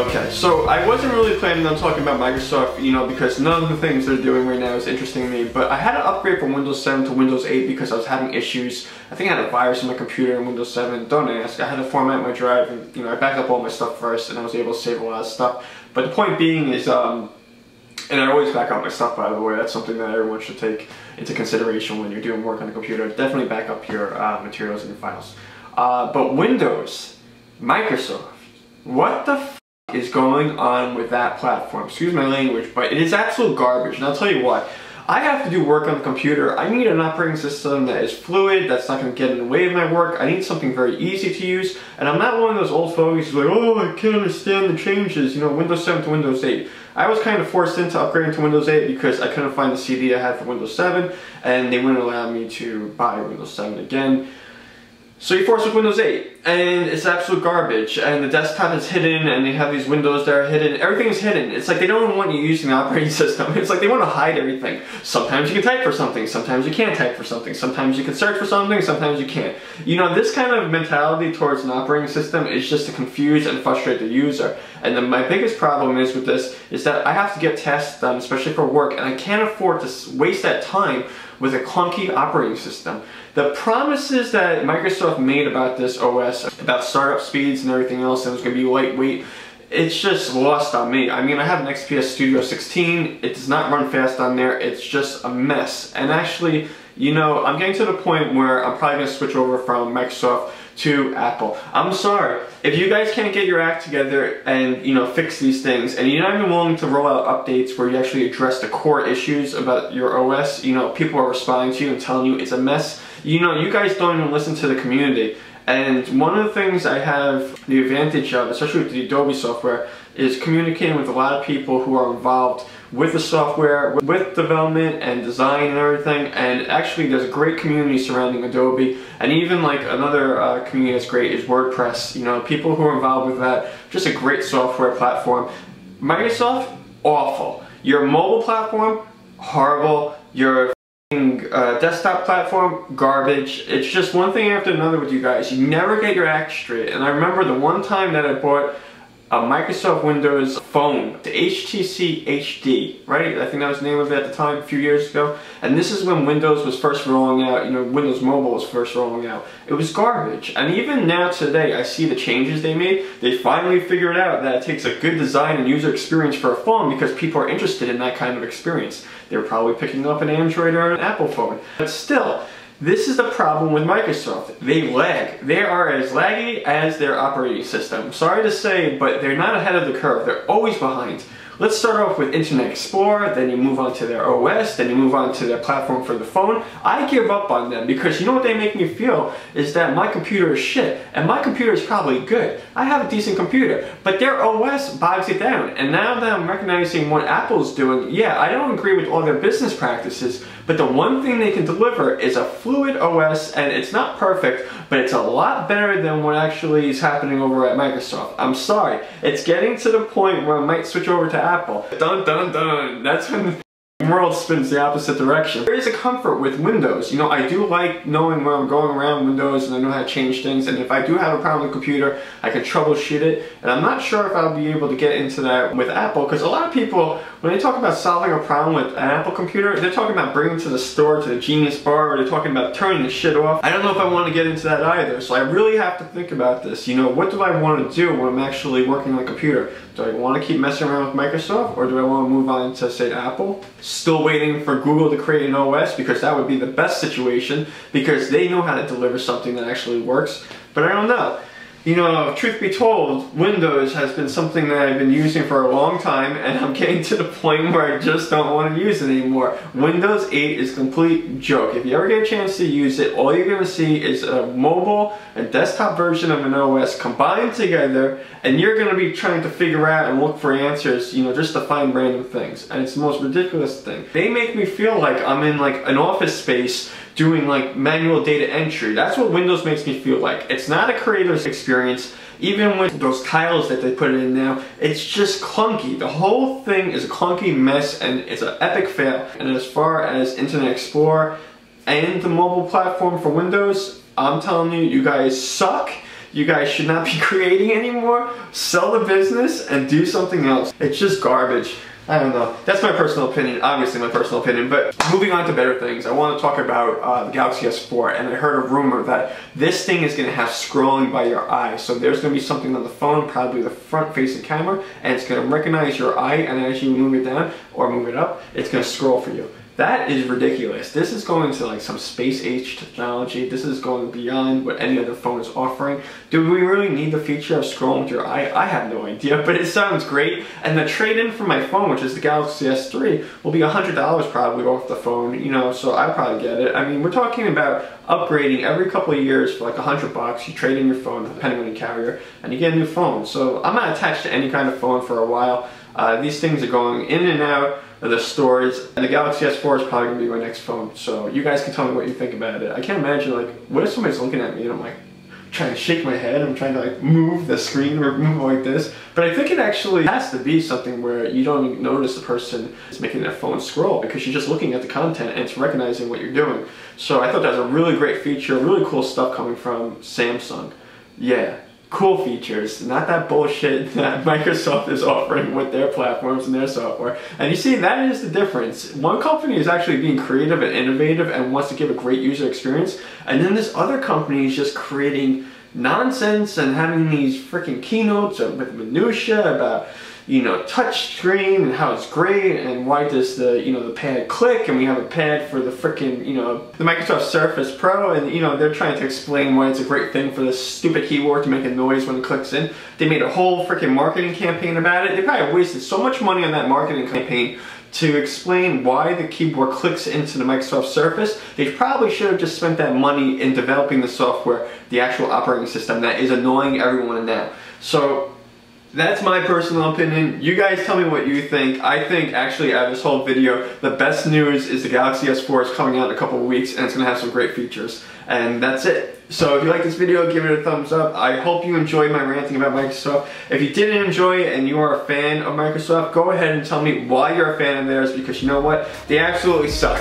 Okay, so I wasn't really planning on talking about Microsoft, because none of the things they're doing right now is interesting to me, but I had to upgrade from Windows 7 to Windows 8 because I was having issues. I think I had a virus in my computer in Windows 7, don't ask. I had to format my drive, and I backed up all my stuff first, and I was able to save a lot of stuff. But the point being is, and I always back up my stuff, by the way. That's something that everyone should take into consideration when you're doing work on the computer. Definitely back up your materials and your files. But Windows, Microsoft, what the f is going on with that platform? Excuse my language, but it is absolute garbage, and I'll tell you why. I have to do work on the computer. I need an operating system that is fluid, that's not going to get in the way of my work. I need something very easy to use, and I'm not one of those old fogies who's like, oh, I can't understand the changes, Windows 7 to Windows 8. I was kind of forced into upgrading to Windows 8 because I couldn't find the CD I had for Windows 7, and they wouldn't allow me to buy Windows 7 again. So you're forced with Windows 8, and it's absolute garbage, and the desktop is hidden, and they have these windows that are hidden. Everything is hidden. It's like they don't even want you using the operating system. It's like they want to hide everything. Sometimes you can type for something, sometimes you can't type for something, sometimes you can search for something, sometimes you can't. This kind of mentality towards an operating system is just to confuse and frustrate the user. And then my biggest problem is with this is that I have to get tasks done, especially for work, and I can't afford to waste that time with a clunky operating system. The promises that Microsoft made about this OS, about startup speeds and everything else, and it was going to be lightweight, it's just lost on me. I mean, I have an XPS Studio 16, it does not run fast on there, it's just a mess. And actually, I'm getting to the point where I'm probably going to switch over from Microsoft to Apple. I'm sorry, if you guys can't get your act together and fix these things, and you're not even willing to roll out updates where you actually address the core issues about your OS, people are responding to you and telling you it's a mess. You guys don't even listen to the community. And one of the things I have the advantage of, especially with the Adobe software, is communicating with a lot of people who are involved with the software, with development and design and everything. And actually there's a great community surrounding Adobe, and even like another community that's great is WordPress. People who are involved with that, just a great software platform. Microsoft, awful. Your mobile platform, horrible. Your desktop platform, garbage. It's just one thing after another with you guys. You never get your act straight. And I remember the one time that I bought a Microsoft Windows phone, the HTC HD, right? I think that was the name of it at the time, a few years ago. And this is when Windows was first rolling out, Windows Mobile was first rolling out. It was garbage. And even now today, I see the changes they made. They finally figured out that it takes a good design and user experience for a phone because people are interested in that kind of experience. They're probably picking up an Android or an Apple phone. But still, this is the problem with Microsoft. They lag. They are as laggy as their operating system. Sorry to say, but they're not ahead of the curve. They're always behind. Let's start off with Internet Explorer, then you move on to their OS, then you move on to their platform for the phone. I give up on them because you know what they make me feel is that my computer is shit, and my computer is probably good. I have a decent computer, but their OS bogs it down. And now that I'm recognizing what Apple's doing, yeah, I don't agree with all their business practices, but the one thing they can deliver is a fluid OS, and it's not perfect, but it's a lot better than what actually is happening over at Microsoft. I'm sorry, it's getting to the point where I might switch over to Apple. Dun dun dun. That's when the world spins the opposite direction. There is a comfort with Windows. I do like knowing where I'm going around Windows, and I know how to change things, and if I do have a problem with the computer, I can troubleshoot it. And I'm not sure if I'll be able to get into that with Apple, because a lot of people, when they talk about solving a problem with an Apple computer, they're talking about bringing it to the store, to the Genius Bar, or they're talking about turning the shit off. I don't know if I want to get into that either, so I really have to think about this. What do I want to do when I'm actually working on a computer? Do I want to keep messing around with Microsoft, or do I want to move on to, say, Apple? Still waiting for Google to create an OS, because that would be the best situation, because they know how to deliver something that actually works, but I don't know. Truth be told, Windows has been something that I've been using for a long time, and I'm getting to the point where I just don't want to use it anymore. Windows 8 is a complete joke. If you ever get a chance to use it, all you're going to see is a mobile and desktop version of an OS combined together, and you're going to be trying to figure out and look for answers, just to find random things. And it's the most ridiculous thing. They make me feel like I'm in like an office space doing like manual data entry. That's what Windows makes me feel like. It's not a creator's experience. Even with those tiles that they put in now, it's just clunky. The whole thing is a clunky mess, and it's an epic fail. And as far as Internet Explorer and the mobile platform for Windows, I'm telling you, you guys suck. you guys should not be creating anymore. Sell the business and do something else. It's just garbage. I don't know. That's my personal opinion, obviously my personal opinion, but moving on to better things, I want to talk about the Galaxy S4, and I heard a rumor that this thing is going to have scrolling by your eye. So there's going to be something on the phone, probably the front-facing camera, and it's going to recognize your eye, and as you move it down or move it up, it's going to scroll for you. That is ridiculous. This is going to like some space-age technology. This is going beyond what any other phone is offering. Do we really need the feature of scrolling with your eye? I have no idea, but it sounds great. And the trade-in for my phone, which is the Galaxy S3, will be $100 probably off the phone, you know, so I'll probably get it. I mean, we're talking about upgrading every couple of years for like $100. You trade in your phone, depending on your carrier, and you get a new phone. So I'm not attached to any kind of phone for a while. These things are going in and out of the stores, and the Galaxy S4 is probably going to be my next phone. So you guys can tell me what you think about it. I can't imagine, like, what if somebody's looking at me and I'm like trying to shake my head, I'm trying to like move the screen or move like this. But I think it actually has to be something where you don't even notice the person is making their phone scroll, because you're just looking at the content and it's recognizing what you're doing. So I thought that was a really great feature, really cool stuff coming from Samsung. Yeah. Cool features, not that bullshit that Microsoft is offering with their platforms and their software. And you see, that is the difference. One company is actually being creative and innovative and wants to give a great user experience, and then this other company is just creating nonsense and having these freaking keynotes with minutia about, you know, touch screen and how it's great and why does the, you know, the pad click, and we have a pad for the freaking, you know, the Microsoft Surface Pro, and, you know, they're trying to explain why it's a great thing for this stupid keyboard to make a noise when it clicks in. They made a whole freaking marketing campaign about it. They probably wasted so much money on that marketing campaign to explain why the keyboard clicks into the Microsoft Surface. They probably should have just spent that money in developing the software, the actual operating system that is annoying everyone now. So that's my personal opinion. You guys tell me what you think. I think actually out of this whole video, the best news is the Galaxy S4 is coming out in a couple of weeks and it's going to have some great features. And that's it. So if you like this video, give it a thumbs up. I hope you enjoyed my ranting about Microsoft. If you didn't enjoy it and you are a fan of Microsoft, go ahead and tell me why you're a fan of theirs, because you know what? They absolutely suck.